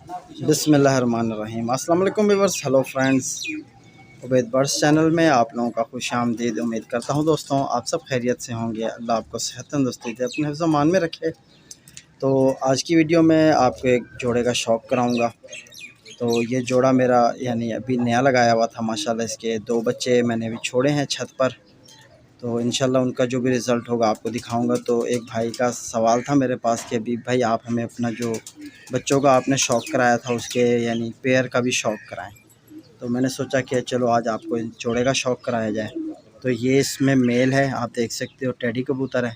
बिस्मिल्लाहिर्रहमानिर्रहीम। अस्सलाम वालेकुम viewers, hello friends, Ubaid birds channel में आप लोगों का खुशामदीद। उम्मीद करता हूँ दोस्तों आप सब खैरियत से होंगे। अल्लाह आपको सेहत तंदुरुस्ती दे, अपने हिफ्ज़ मान में रखे। तो आज की वीडियो में आपको एक जोड़े का शौक़ कराऊँगा। तो ये जोड़ा मेरा यानी अभी नया लगाया हुआ था माशाल्लाह। इसके 2 बच्चे मैंने अभी छोड़े हैं छत पर। तो इंशाल्लाह उनका जो भी रिज़ल्ट होगा आपको दिखाऊंगा। तो एक भाई का सवाल था मेरे पास कि अभी भाई आप हमें अपना जो बच्चों का आपने शौक़ कराया था उसके यानी पेयर का भी शौक़ कराएं। तो मैंने सोचा कि चलो आज आपको जोड़े का शौक़ कराया जाए। तो ये इसमें मेल है, आप देख सकते हो, टेडी कबूतर है।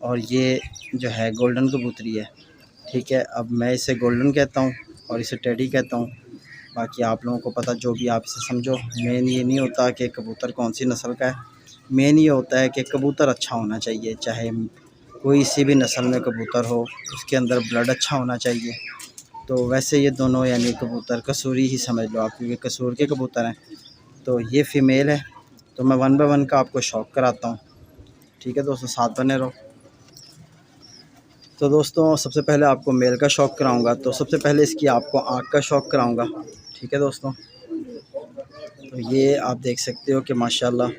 और ये जो है गोल्डन कबूतरी है, ठीक है। अब मैं इसे गोल्डन कहता हूँ और इसे टेडी कहता हूँ। बाकी आप लोगों को पता, जो भी आप इसे समझो। मेन ये नहीं होता कि कबूतर कौन सी नस्ल का है, मेन ये होता है कि कबूतर अच्छा होना चाहिए। चाहे कोई सी भी नस्ल में कबूतर हो, उसके अंदर ब्लड अच्छा होना चाहिए। तो वैसे ये दोनों यानी कबूतर कसूरी ही समझ लो आप, क्योंकि कसूर के कबूतर हैं। तो ये फ़ीमेल है। तो मैं 1 बाय 1 का आपको शौक़ कराता हूँ, ठीक है दोस्तों, साथ बने रहो। तो दोस्तों सबसे पहले आपको मेल का शौक़ कराऊंगा। तो सबसे पहले इसकी आपको आँख का शौक़ कराऊंगा, ठीक है दोस्तों। तो ये आप देख सकते हो कि माशाल्लाह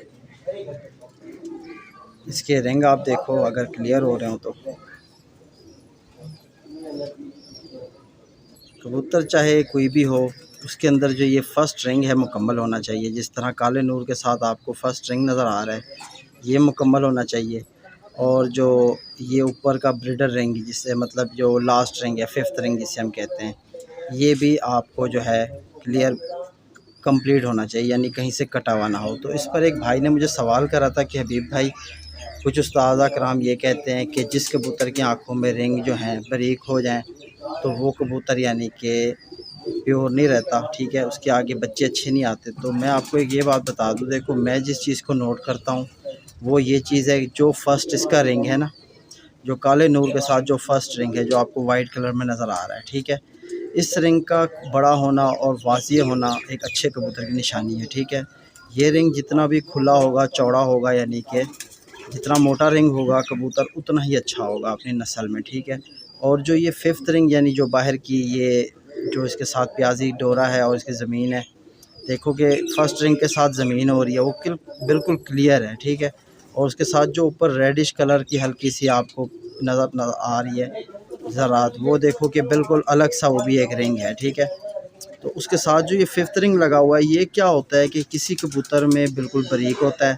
इसके रिंग आप देखो, अगर क्लियर हो रहे हो तो। कबूतर चाहे कोई भी हो, उसके अंदर जो ये फ़र्स्ट रिंग है मुकम्मल होना चाहिए। जिस तरह काले नूर के साथ आपको फ़र्स्ट रिंग नज़र आ रहा है, ये मुकम्मल होना चाहिए। और जो ये ऊपर का ब्रीडर रिंग, जिससे मतलब जो लास्ट रिंग है, 5th रिंग जिसे हम कहते हैं, ये भी आपको जो है क्लियर कंप्लीट होना चाहिए, यानी कहीं से कटा हुआ ना हो। तो इस पर एक भाई ने मुझे सवाल करा था कि हबीब भाई, कुछ उस्ताद कराम ये कहते हैं कि जिस कबूतर की आँखों में रिंग जो हैं बारीक हो जाएं तो वो कबूतर यानी कि प्योर नहीं रहता, ठीक है, उसके आगे बच्चे अच्छे नहीं आते। तो मैं आपको एक ये बात बता दूं, देखो मैं जिस चीज़ को नोट करता हूँ वो ये चीज़ है, जो फर्स्ट इसका रिंग है ना, जो काले नूर के साथ जो फर्स्ट रिंग है, जो आपको वाइट कलर में नज़र आ रहा है, ठीक है, इस रिंग का बड़ा होना और वाज़िह होना एक अच्छे कबूतर की निशानी है, ठीक है। ये रिंग जितना भी खुला होगा, चौड़ा होगा, यानी कि जितना मोटा रिंग होगा कबूतर उतना ही अच्छा होगा अपनी नस्ल में, ठीक है। और जो ये 5th रिंग यानी जो बाहर की ये जो इसके साथ प्याजी डोरा है और इसकी ज़मीन है, देखो कि फर्स्ट रिंग के साथ ज़मीन हो रही है, वो बिल्कुल क्लियर है, ठीक है। और उसके साथ जो ऊपर रेडिश कलर की हल्की सी आपको नज़र आ रही है ज़रात, वो देखो कि बिल्कुल अलग सा वो भी एक रिंग है, ठीक है। तो उसके साथ जो ये 5th रिंग लगा हुआ है, ये क्या होता है कि किसी कबूतर में बिल्कुल बारीक होता है,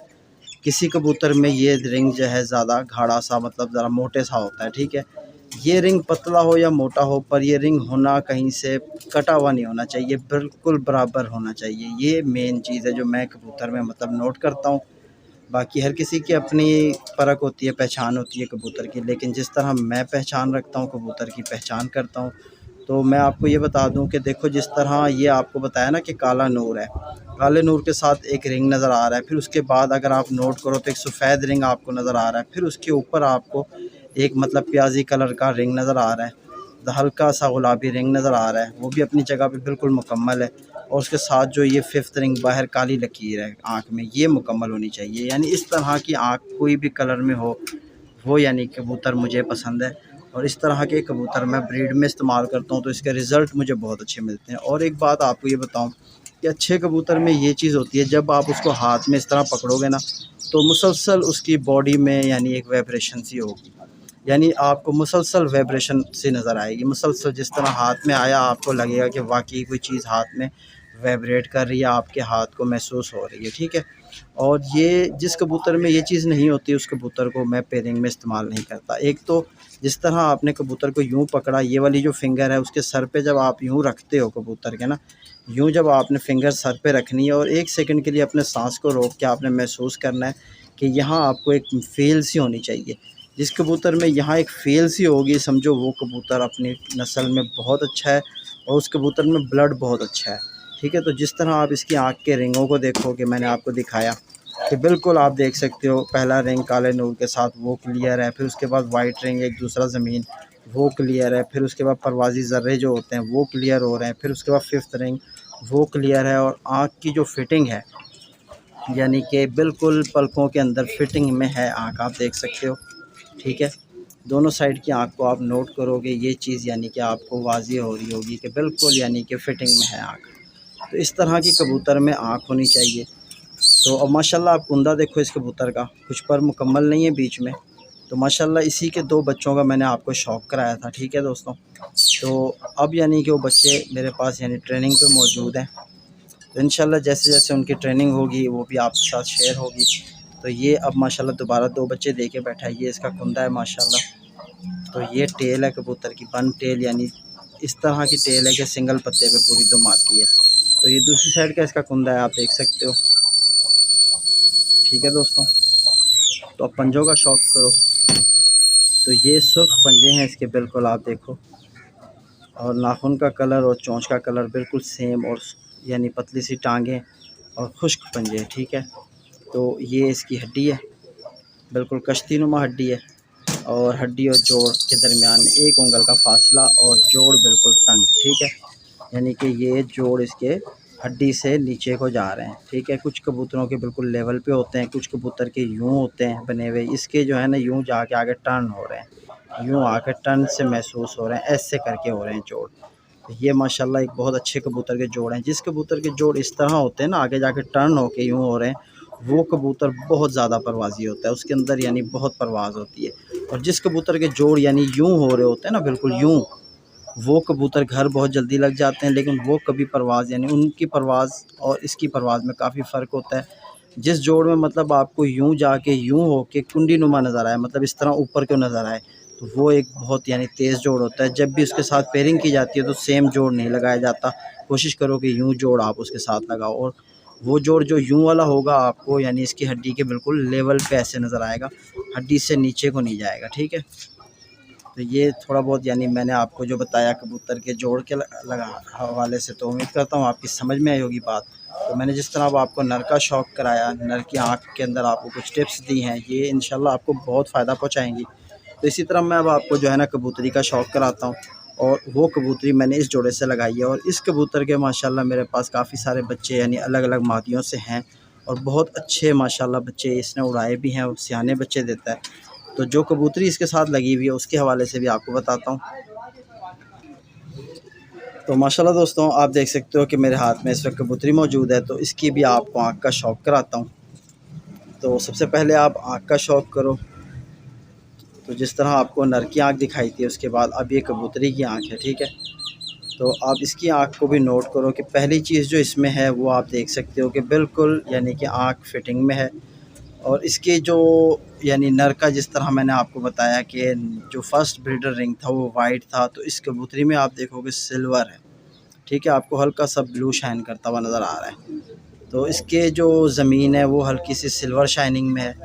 किसी कबूतर में ये रिंग जो है ज़्यादा गाढ़ा सा, मतलब ज़रा मोटे सा होता है, ठीक है। ये रिंग पतला हो या मोटा हो, पर ये रिंग होना कहीं से कटा हुआ नहीं होना चाहिए, बिल्कुल बराबर होना चाहिए। ये मेन चीज़ है जो मैं कबूतर में मतलब नोट करता हूँ। बाकी हर किसी की अपनी फ़र्क होती है, पहचान होती है कबूतर की, लेकिन जिस तरह मैं पहचान रखता हूँ, कबूतर की पहचान करता हूँ, तो मैं आपको ये बता दूं कि देखो जिस तरह ये आपको बताया ना कि काला नूर है, काले नूर के साथ एक रिंग नज़र आ रहा है, फिर उसके बाद अगर आप नोट करो तो एक सफ़ेद रिंग आपको नज़र आ रहा है, फिर उसके ऊपर आपको एक मतलब प्याजी कलर का रिंग नज़र आ रहा है, हल्का सा गुलाबी रिंग नज़र आ रहा है, वो भी अपनी जगह पे बिल्कुल मुकम्मल है। और उसके साथ जो ये 5th रिंग बाहर काली लकीर है आँख में, ये मुकम्मल होनी चाहिए। यानी इस तरह की आँख कोई भी कलर में हो, वो यानी कबूतर मुझे पसंद है। और इस तरह के कबूतर मैं ब्रीड में इस्तेमाल करता हूँ, तो इसके रिज़ल्ट मुझे बहुत अच्छे मिलते हैं। और एक बात आपको ये बताऊँ कि अच्छे कबूतर में ये चीज़ होती है, जब आप उसको हाथ में इस तरह पकड़ोगे ना, तो मुसलसल उसकी बॉडी में यानी एक वाइब्रेशन सी होगी, यानी आपको मुसलसल वाइब्रेशन सी नज़र आएगी। मुसलसल जिस तरह हाथ में आया, आपको लगेगा कि वाकई कोई चीज़ हाथ में वाइब्रेट कर रही है, आपके हाथ को महसूस हो रही है, ठीक है। और ये जिस कबूतर में ये चीज़ नहीं होती, उस कबूतर को मैं पेयरिंग में इस्तेमाल नहीं करता। एक तो जिस तरह आपने कबूतर को यूँ पकड़ा, ये वाली जो फिंगर है उसके सर पे जब आप यूँ रखते हो कबूतर के ना, यूँ जब आपने फिंगर सर पे रखनी है और 1 सेकंड के लिए अपने सांस को रोक के आपने महसूस करना है कि यहाँ आपको एक फील सी होनी चाहिए। जिस कबूतर में यहाँ एक फील सी होगी, समझो वो कबूतर अपनी नस्ल में बहुत अच्छा है और उस कबूतर में ब्लड बहुत अच्छा है, ठीक है। तो जिस तरह आप इसकी आँख के रिंगों को देखोगे, मैंने आपको दिखाया कि बिल्कुल आप देख सकते हो, पहला रिंग काले नूर के साथ वो क्लियर है, फिर उसके बाद वाइट रिंग एक दूसरा ज़मीन वो क्लियर है, फिर उसके बाद परवाज़ी ज़र्रे जो होते हैं वो क्लियर हो रहे हैं, फिर उसके बाद 5th रिंग वो क्लियर है। और आँख की जो फिटिंग है, यानी कि बिल्कुल पलकों के अंदर फिटिंग में है आँख, आप देख सकते हो, ठीक है। दोनों साइड की आँख को आप नोट करोगे, ये चीज़ यानी कि आपको वाज़ेह हो रही होगी कि बिल्कुल यानी कि फ़िटिंग में है आँख। तो इस तरह की कबूतर में आँख होनी चाहिए। तो अब माशाल्लाह आप कुंदा देखो इस कबूतर का, कुछ पर मुकम्मल नहीं है बीच में। तो माशाल्लाह इसी के 2 बच्चों का मैंने आपको शौक़ कराया था, ठीक है दोस्तों। तो अब यानी कि वो बच्चे मेरे पास यानी ट्रेनिंग पे मौजूद हैं। तो इंशाल्लाह जैसे-जैसे उनकी ट्रेनिंग होगी वो भी आपके साथ शेयर होगी। तो ये अब माशाल्लाह दोबारा 2 बच्चे दे के बैठा है, ये इसका कुंदा है माशाल्लाह। तो ये टेल है कबूतर की, बन टेल यानी इस तरह की टेल है कि सिंगल पत्ते पे पूरी दुम आती है। तो ये दूसरी साइड का इसका कुंदा है, आप देख सकते हो, ठीक है दोस्तों। तो अब पंजों का शौक़ करो। तो ये सुर्ख पंजे हैं इसके, बिल्कुल आप देखो, और नाखून का कलर और चोंच का कलर बिल्कुल सेम, और यानी पतली सी टांगें और खुश्क पंजे, ठीक है। तो ये इसकी हड्डी है, बिल्कुल कश्ती नुमा हड्डी है, और हड्डी और जोड़ के दरमियान 1 उंगल का फासला, और जोड़ बिल्कुल तंग, ठीक है। यानी कि ये जोड़ इसके हड्डी से नीचे को जा रहे हैं, ठीक है। कुछ कबूतरों के बिल्कुल लेवल पे होते हैं, कुछ कबूतर के यूँ होते हैं बने हुए, इसके जो है ना यूँ जाके आगे टर्न हो रहे हैं, यूँ आके टर्न से महसूस हो रहे हैं, ऐसे करके हो रहे हैं जोड़। तो ये माशाल्लाह एक बहुत अच्छे कबूतर के जोड़ हैं। जिस कबूतर के जोड़ इस तरह होते हैं ना, आगे जाके टर्न होके यूँ हो रहे हैं, वो कबूतर बहुत ज़्यादा परवाज़ी होता है, उसके अंदर यानी बहुत परवाज़ होती है। और जिस कबूतर के जोड़ यानी यूँ हो रहे होते हैं ना, बिल्कुल यूँ, वो कबूतर घर बहुत जल्दी लग जाते हैं, लेकिन वो कभी परवाज़ यानी उनकी परवाज़ और इसकी परवाज़ में काफ़ी फ़र्क होता है। जिस जोड़ में मतलब आपको यूँ जाके यूँ होके कुंडी नुमा नज़र आए, मतलब इस तरह ऊपर क्यों नज़र आए, तो वो एक बहुत यानी तेज़ जोड़ होता है। जब भी उसके साथ पेयरिंग की जाती है तो सेम जोड़ नहीं लगाया जाता, कोशिश करो कि यूँ जोड़ आप उसके साथ लगाओ, और वो जोड़ जो यूँ वाला होगा आपको यानी इसकी हड्डी के बिल्कुल लेवल पे ऐसे नज़र आएगा, हड्डी से नीचे को नहीं जाएगा, ठीक है। तो ये थोड़ा बहुत यानी मैंने आपको जो बताया कबूतर के जोड़ के लगा हवाले से, तो उम्मीद करता हूँ आपकी समझ में आई होगी बात। तो मैंने जिस तरह अब आपको नर का शौक़ कराया, नर की आँख के अंदर आपको कुछ टिप्स दी हैं, ये इंशाल्लाह आपको बहुत फ़ायदा पहुँचाएँगी। तो इसी तरह मैं अब आपको जो है ना कबूतरी का शौक़ कराता हूँ, और वो कबूतरी मैंने इस जोड़े से लगाई है, और इस कबूतर के माशाल्लाह मेरे पास काफ़ी सारे बच्चे यानी अलग-अलग मादियों से हैं, और बहुत अच्छे माशाल्लाह बच्चे इसने उड़ाए भी हैं, और सियाने बच्चे देता है। तो जो कबूतरी इसके साथ लगी हुई है उसके हवाले से भी आपको बताता हूँ। तो माशाल्लाह दोस्तों आप देख सकते हो कि मेरे हाथ में इस वक्त कबूतरी मौजूद है, तो इसकी भी आपको आँख का शौक़ कराता हूँ। तो सबसे पहले आप आँख का शौक़ करो। तो जिस तरह आपको नर की आँख दिखाई थी, उसके बाद अब ये कबूतरी की आँख है, ठीक है। तो आप इसकी आँख को भी नोट करो कि पहली चीज़ जो इसमें है वो आप देख सकते हो कि बिल्कुल यानी कि आँख फिटिंग में है, और इसके जो यानी नर का जिस तरह मैंने आपको बताया कि जो फर्स्ट ब्रीडर रिंग था वो वाइट था, तो इस कबूतरी में आप देखोगे सिल्वर है, ठीक है। आपको हल्का सा ब्लू शाइन करता हुआ नज़र आ रहा है। तो इसके जो ज़मीन है वो हल्की सी सिल्वर शाइनिंग में है,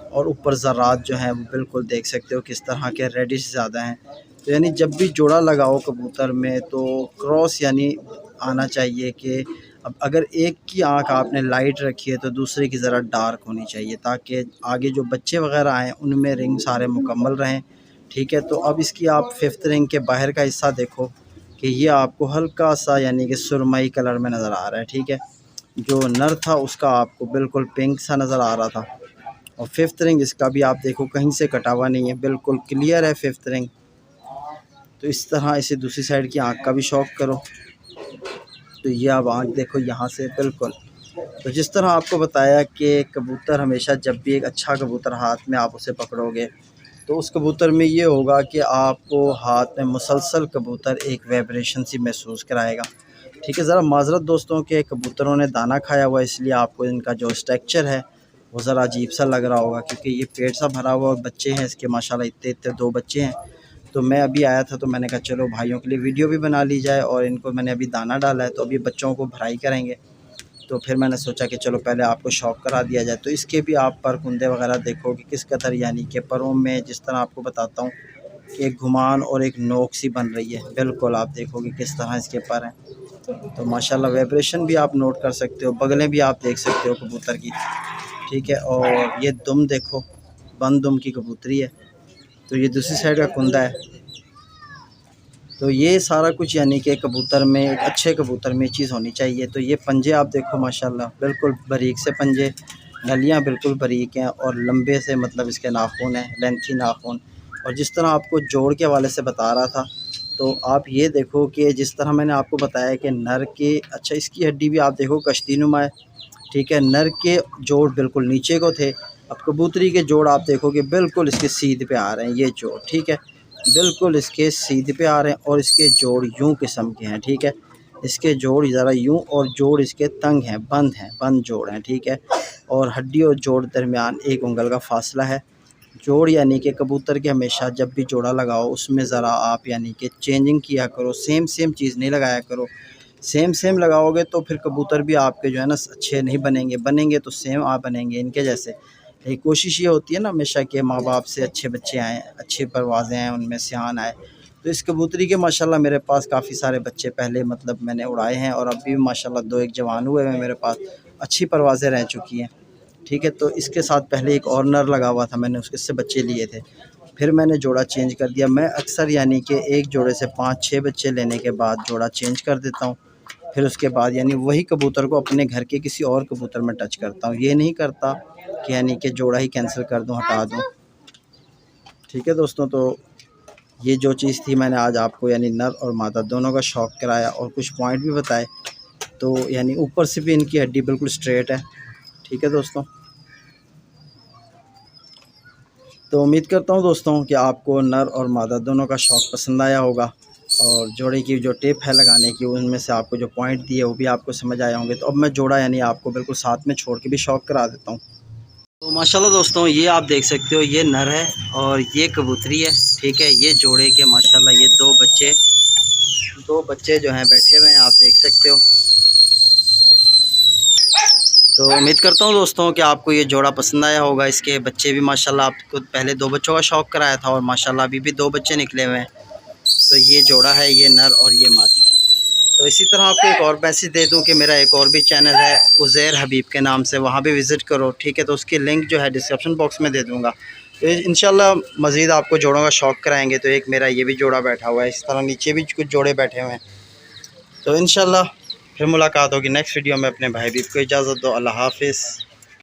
और ऊपर ज़रात जो हैं वो बिल्कुल देख सकते हो किस तरह के रेडिश ज़्यादा हैं। तो यानी जब भी जोड़ा लगाओ कबूतर में तो क्रॉस यानी आना चाहिए कि अब अगर एक की आँख आपने लाइट रखी है तो दूसरे की ज़रा डार्क होनी चाहिए, ताकि आगे जो बच्चे वग़ैरह आएँ उनमें रिंग सारे मुकम्मल रहें, ठीक है। तो अब इसकी आप 5th रिंग के बाहर का हिस्सा देखो कि ये आपको हल्का सा यानी कि सुरमई कलर में नज़र आ रहा है, ठीक है। जो नर था उसका आपको बिल्कुल पिंक सा नज़र आ रहा था, और 5th रिंग इसका भी आप देखो कहीं से कटा हुआ नहीं है, बिल्कुल क्लियर है 5th रिंग। तो इस तरह इसे दूसरी साइड की आँख का भी शौक़ करो। तो ये आप आँख देखो यहाँ से बिल्कुल। तो जिस तरह आपको बताया कि कबूतर हमेशा जब भी एक अच्छा कबूतर हाथ में आप उसे पकड़ोगे, तो उस कबूतर में ये होगा कि आपको हाथ में मुसलसल कबूतर एक वाइब्रेशन सी महसूस कराएगा, ठीक है। ज़रा माज़रत दोस्तों के कबूतरों ने दाना खाया हुआ, इसलिए आपको इनका जो स्ट्रक्चर है वो ज़रा अजीब सा लग रहा होगा, क्योंकि ये पेट सा भरा हुआ, और बच्चे हैं इसके माशाल्लाह इतने 2 बच्चे हैं। तो मैं अभी आया था तो मैंने कहा चलो भाइयों के लिए वीडियो भी बना ली जाए, और इनको मैंने अभी दाना डाला है तो अभी बच्चों को भराई करेंगे। तो फिर मैंने सोचा कि चलो पहले आपको शौक़ करा दिया जाए। तो इसके भी आप पर कुंदे वगैरह देखो कि किस कदर यानी कि परों में जिस तरह आपको बताता हूँ कि एक घुमान और एक नोक सी बन रही है, बिल्कुल आप देखोगे किस तरह इसके पर हैं। तो माशाल्लाह वाइब्रेशन भी आप नोट कर सकते हो, बगलें भी आप देख सकते हो कबूतर की, ठीक है। और ये दुम देखो, बंद दुम की कबूतरी है। तो ये दूसरी साइड का कुंदा है। तो ये सारा कुछ यानी कि कबूतर में, एक अच्छे कबूतर में चीज़ होनी चाहिए। तो ये पंजे आप देखो माशाल्लाह बिल्कुल बारीक से पंजे, नलियाँ बिल्कुल बारीक हैं, और लंबे से मतलब इसके नाखून हैं, लेंथी नाखून, और जिस तरह आपको जोड़ के हवाले से बता रहा था, तो आप ये देखो कि जिस तरह मैंने आपको बताया कि नर के, अच्छा इसकी हड्डी भी आप देखो कश्तीनुमा है, ठीक है। नर के जोड़ बिल्कुल नीचे को थे, अब कबूतरी के जोड़ आप देखोगे बिल्कुल इसके सीध पे आ रहे हैं, ये जोड़, ठीक है, बिल्कुल इसके सीध पे आ रहे हैं। और इसके जोड़ यूं किस्म के हैं, ठीक है, इसके जोड़ ज़रा यूं, और जोड़ इसके तंग हैं, बंद जोड़ हैं, ठीक है। और हड्डी और जोड़ दरमियान 1 उंगल का फासला है। जोड़ यानी कि कबूतर के हमेशा जब भी जोड़ा लगाओ उसमें ज़रा आप यानी कि चेंजिंग किया करो, सेम चीज़ नहीं लगाया करो। सेम लगाओगे तो फिर कबूतर भी आपके जो है ना अच्छे नहीं बनेंगे तो सेम आप बनेंगे इनके जैसे। एक कोशिश ये होती है ना हमेशा कि माँ बाप से अच्छे बच्चे आएँ, अच्छी परवाज़ें आएँ, उनमें सियान आए। तो इस कबूतरी के माशाल्लाह मेरे पास काफ़ी सारे बच्चे पहले मतलब मैंने उड़ाए हैं, और अभी भी माशाल्लाह 2-1 जवान हुए हैं मेरे पास, अच्छी परवाज़ें रह चुकी हैं, ठीक है। तो इसके साथ पहले एक और नर लगा हुआ था, मैंने उससे बच्चे लिए थे, फिर मैंने जोड़ा चेंज कर दिया। मैं अक्सर यानी कि एक जोड़े से 5-6 बच्चे लेने के बाद जोड़ा चेंज कर देता हूँ। फिर उसके बाद यानी वही कबूतर को अपने घर के किसी और कबूतर में टच करता हूँ, ये नहीं करता कि यानी कि जोड़ा ही कैंसिल कर दूँ, हटा दूँ, ठीक है दोस्तों। तो ये जो चीज़ थी मैंने आज आपको यानी नर और मादा दोनों का शौक कराया और कुछ पॉइंट भी बताए। तो यानी ऊपर से भी इनकी हड्डी बिल्कुल स्ट्रेट है, ठीक है दोस्तों। तो उम्मीद करता हूँ दोस्तों कि आपको नर और मादा दोनों का शौक़ पसंद आया होगा, और जोड़े की जो टिप है लगाने की उनमें से आपको जो पॉइंट दिए वो भी आपको समझ आए होंगे। तो अब मैं जोड़ा यानी आपको बिल्कुल साथ में छोड़ के भी शौक़ करा देता हूँ। तो माशाल्लाह दोस्तों ये आप देख सकते हो, ये नर है और ये कबूतरी है, ठीक है। ये जोड़े के माशाल्लाह ये दो बच्चे जो हैं बैठे हुए हैं, आप देख सकते हो। तो उम्मीद करता हूँ दोस्तों कि आपको ये जोड़ा पसंद आया होगा। इसके बच्चे भी माशाल्लाह, आपको पहले 2 बच्चों का शौक़ कराया था और माशाल्लाह अभी भी 2 बच्चे निकले हुए हैं। तो ये जोड़ा है, ये नर और ये मादी। तो इसी तरह आपको एक और मैसेज दे दूं कि मेरा एक और भी चैनल है उज़ैर हबीब के नाम से, वहाँ भी विज़िट करो, ठीक है। तो उसकी लिंक जो है डिस्क्रिप्शन बॉक्स में दे दूँगा। तो इंशाल्लाह मज़ीद आपको जोड़ों का शौक़ कराएँगे। तो एक मेरा ये भी जोड़ा बैठा हुआ है, इस तरह नीचे भी कुछ जोड़े बैठे हुए हैं। तो इंशाल्लाह फिर मुलाकात होगी नेक्स्ट वीडियो में। अपने भाई हबीब को इजाज़त दो, अल्लाह हाफ़िज़।